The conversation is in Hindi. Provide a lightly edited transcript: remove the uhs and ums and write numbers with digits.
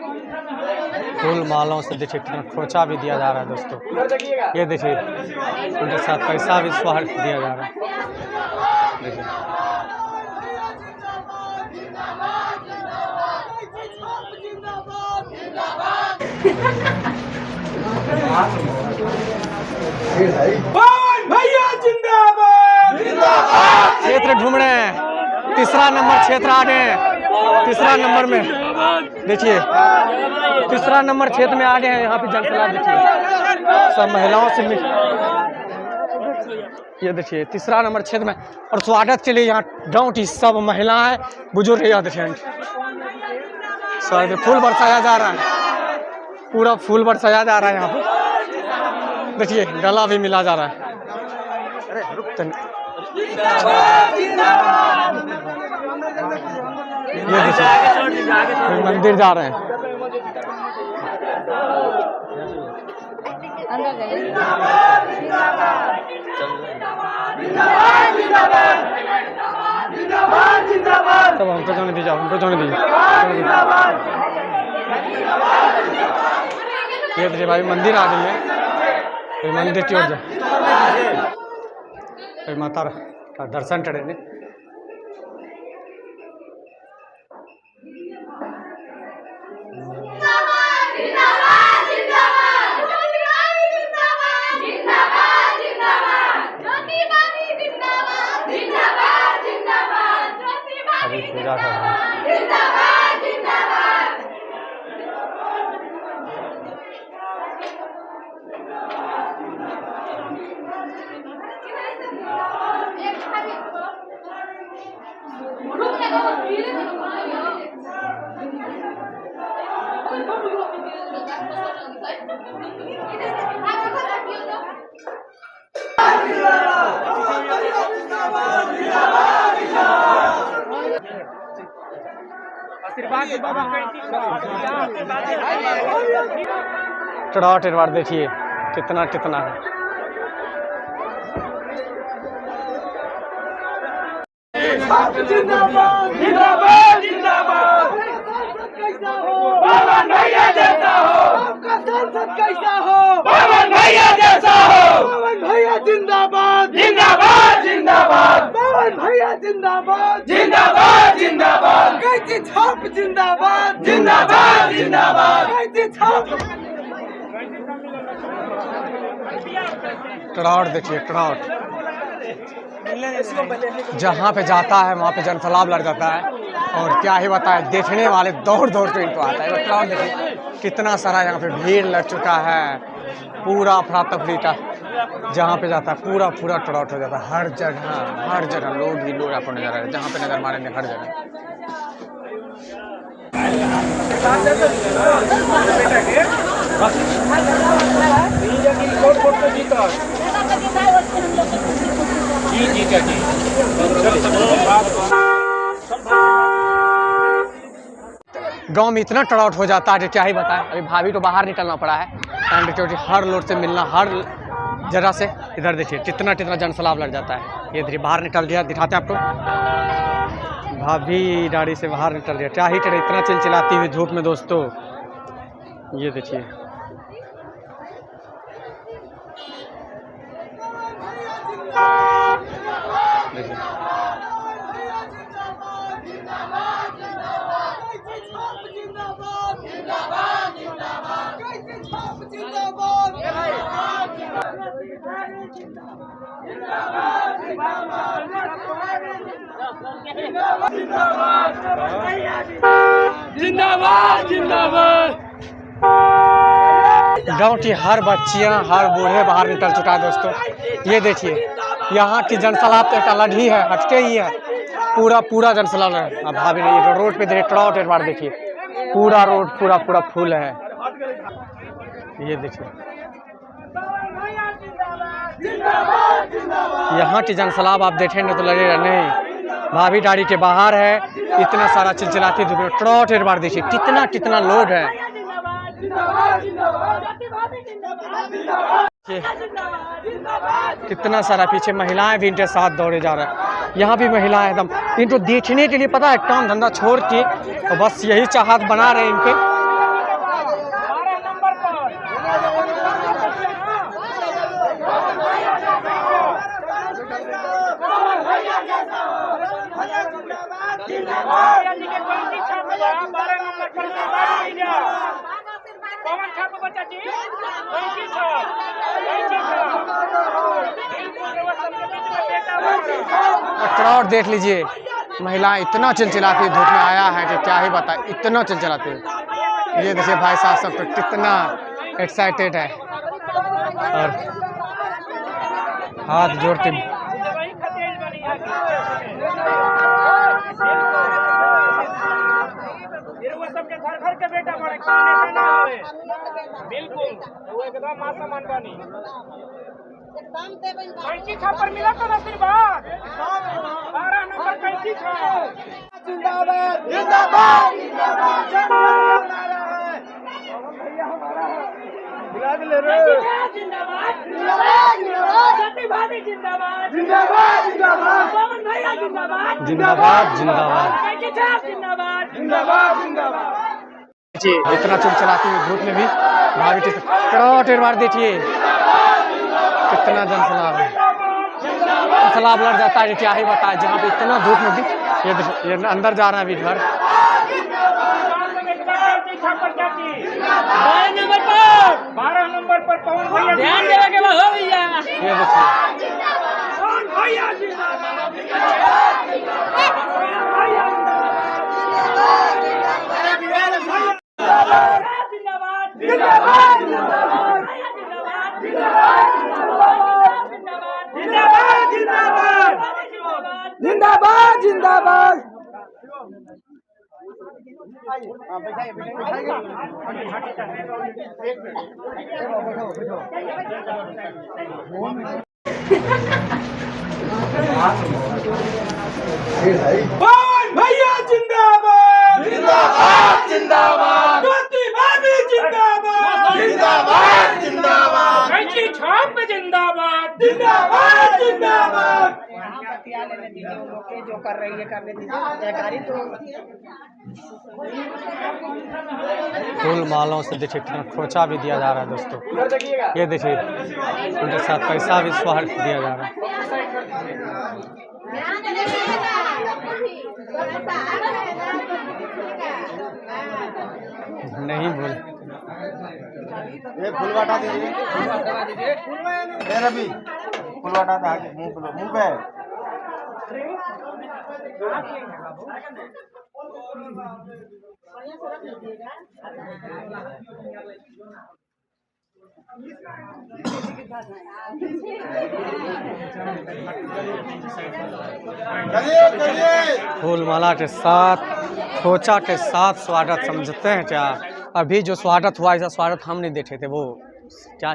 फूल मालों से देखिए कितना खोचा भी दिया जा रहा है दोस्तों। ये देखिए उनके साथ पैसा भी स्वार दिया जा रहा है। देखिए भैया जिंदाबाद जिंदाबाद। क्षेत्र ढूंढ रहे हैं, तीसरा नंबर क्षेत्र आ गए हैं। तीसरा नंबर में देखिए, तीसरा नंबर क्षेत्र में आ गए हैं। यहाँ पे जनसलाह देखिए सब महिलाओं से मिल, ये देखिए तीसरा नंबर क्षेत्र में। और स्वागत के लिए यहाँ गाँव की सब महिलाएं बुजुर्ग याद रखेंगे। फूल बरसाया जा रहा है, पूरा फूल बरसाया जा रहा है। यहाँ पे देखिए गला भी मिला जा रहा है। ये देखिए मंदिर जा रहे हैं। तब हमको जाने दीजिए, हमको जाने दीजिए। ये देखिए भाई मंदिर आ रही है, मंदिर की ओर जाए, माता का दर्शन करेंगे। अभी पूजा कर रहे हैं। चढ़ाव टेरवार देखिए कितना कितना है। जिंदाबाद जिंदाबाद जिंदाबाद। पवन भैया जैसा हो, आपका सांसद कैसा हो, पवन भैया जैसा हो। पवन भैया जिंदाबाद जिंदाबाद जिंदाबाद। पवन भैया जिंदाबाद जिंदाबाद जिंदाबाद। कैची छाप जिंदाबाद जिंदाबाद जिंदाबाद। कैची छाप। क्राउड देखिए, क्राउड जहाँ पे जाता है वहाँ पे जनसलाब लग जाता है। और क्या ही बताए, देखने वाले दौड़ दौड़ के इनको आता है। क्राउड देखिए कितना सारा यहाँ पे भीड़ लग चुका है। पूरा अफरा तफरी का जहाँ पे जाता है पूरा पूरा क्राउड हो जाता है। हर जगह लोग ही लोग आपको नजर आ रहे हैं, जहाँ पे नजर मारेंगे हर जगह। गांव में इतना टड़ाउट हो जाता है कि क्या ही बताएं। अभी भाभी को बाहर निकलना पड़ा है, हर लोड से मिलना, हर जगह से। इधर देखिए कितना कितना जनसलाब लग जाता है। ये देखिए बाहर निकल दिया, दिखाते हैं आपको। भाभी गाड़ी से बाहर निकल दिया, क्या ही करे इतना चिलचिलाती हुई धूप में दोस्तों। ये देखिए जिंदाबाद जिंदाबाद। गांव की हर बच्चियां, हर बूढ़े बाहर निकल चुका है दोस्तों। ये देखिए यहाँ की जनसलाब तो एक अलग ही है, हटके ही है। पूरा पूरा जनसलाब है। अब भाभी नहीं, रोड पे देखिए क्राउड एक बार देखिए, पूरा रोड पूरा पूरा फूल है। ये देखिए यहाँ की जनसलाब आप देखेंगे तो लगेगा नहीं, भाभी गाड़ी के बाहर है। इतना सारा चिलचिलाती धूप, क्राउड एक बार देखिए कितना कितना लोग है। कितना सारा पीछे महिलाएं भी इनके साथ दौड़े जा रहे हैं। यहाँ भी महिलाएं एकदम इनको देखने के लिए, पता है, काम धंधा छोड़ के और बस यही चाहत बना रहे हैं इनके कौन छाप बच्चा जी कैसी छाप ट्राउट देख लीजिए, महिलाएं इतना चिलचिलाती धूप में आया है कि क्या ही बताएं, इतना चिलचिलाती है। ये देखिए भाई साहब सब तो कितना एक्साइटेड है और हाथ जोड़ते सबके घर घर के बेटा बड़े खाने से ना होए बिल्कुल वो एकदम आसमान बनी कैंची छाप पर मिला तो आशीर्वाद 12 नंबर कैंची छाप जिंदाबाद जिंदाबाद जिंदाबाद बुला ले रे जिंदाबाद जिंदाबाद जति भाभी जिंदाबाद जिंदाबाद जिंदाबाद पवन भैया जिंदाबाद जिंदाबाद जिंदाबाद कैंची छाप जिंदाबाद जिंदाबाद जिंदाबाद। जी इतना चिलचिलाती हुई धूप में भी भाभी करोड़ बार देखिए कितना जनसलाब है, सलाब लड़ जाता है, क्या ही बताए। जहाँ पे इतना धूप में भी ये अंदर जा रहा है अभी घर। 12 नंबर पर पवन भैया ध्यान देवे के बाद हो भैया ये देखिए पवन भैया जिंदाबाद जिंदाबाद जिंदाबाद। पवन भैया जिंदाबाद जिंदाबाद जिंदाबाद। ज्योति भाभी जिंदाबाद जिंदाबाद जिंदाबाद। कैंची छाप जिंदाबाद जिंदाबाद जिंदाबाद। जो कर रही है करने दीजिए जयकारी तो फूल मालों से देखिए कितना खोचा भी दिया जा रहा है दोस्तों। ये देखिए उनके साथ पैसा भी स्वार दिया जा रहा है। नहीं भूल ये फूल हटा दीजिए रवि फूल हटा था मुंह पे फूल माला के साथ खोचा के साथ स्वागत समझते हैं क्या? अभी जो स्वागत हुआ ऐसा स्वागत हम नहीं देखे थे, वो क्या